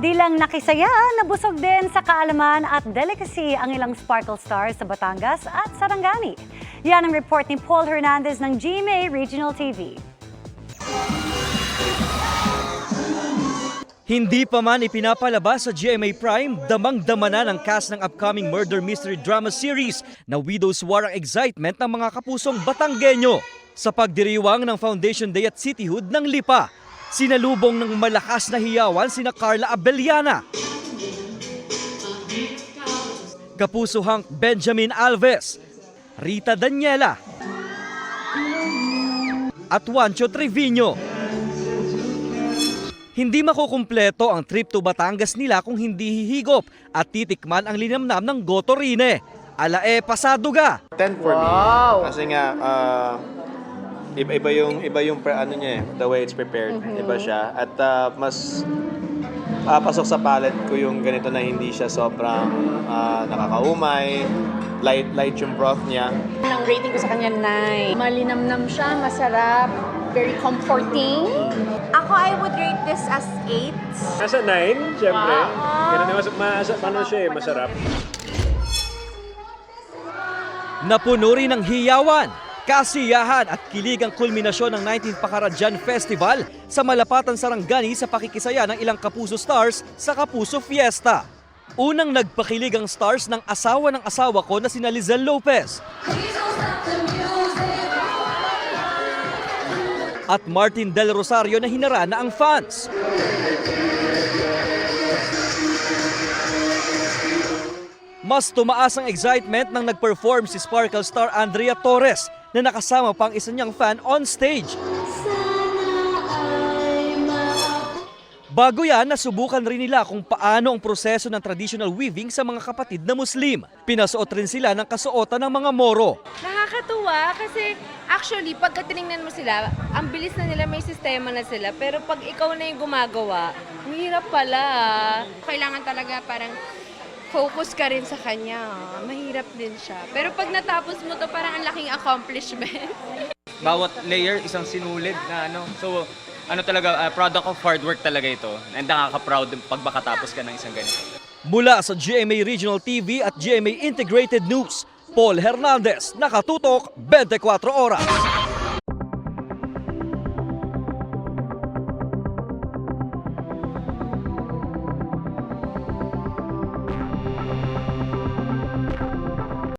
Di lang nakisaya, nabusog din sa kaalaman at delicacy ang ilang sparkle stars sa Batangas at Sarangani. Yan ang report ni Paul Hernandez ng GMA Regional TV. Hindi pa man ipinapalabas sa GMA Prime, damang-dama na ng cast ng upcoming murder mystery drama series na Widow's War ang excitement ng mga kapusong Batanggenyo. Sa pagdiriwang ng Foundation Day at Cityhood ng Lipa, sinalubong ng malakas na hiyawan sina Carla Abellana, Kapuso Hank Benjamin Alves, Rita Daniela, at Juancho Trevino. Hindi makukumpleto ang trip to Batangas nila kung hindi hihigop at titikman ang linamnam ng Goto Rine. Alae Pasaduga. 10 for me. Kasi nga, iba yung ano niya, the way it's prepared. Iba siya. At mas pasok sa palate ko yung ganito na hindi siya sobrang nakakaumay. Light yung broth niya. Ang rating ko sa kanya 9. Malinamnam siya, masarap, very comforting. Ako, I would rate this as 8. Nasa 9, syempre. Ganun na masarap. Napuno rin ng hiyawan, kasiyahan at kilig ang kulminasyon ng 19th Pakaradyan Festival sa Malapatan, Sarangani sa pakikisaya ng ilang Kapuso stars sa Kapuso Fiesta. Unang nagpakilig ang stars ng asawa ko na sina Lizelle Lopez at Martin Del Rosario na hinarana ang fans. Mas tumaas ang excitement nang nag-perform si Sparkle star Andrea Torres na nakasama pang isa niyang fan on stage. Bago yan, nasubukan rin nila kung paano ang proseso ng traditional weaving sa mga kapatid na Muslim. Pinasuot rin sila ng kasuotan ng mga Moro. Nakakatuwa kasi actually pagka tinignan mo sila, ang bilis na nila, may sistema na sila. Pero pag ikaw na yung gumagawa, mahirap pala. Kailangan talaga parang focus ka rin sa kanya. Mahirap din siya. Pero pag natapos mo to, parang ang laking accomplishment. Bawat layer isang sinulid na So, talaga, product of hard work talaga ito. And nakaka-proud pag makatapos ka ng isang ganito. Mula sa GMA Regional TV at GMA Integrated News, Paul Hernandez, nakatutok 24 oras.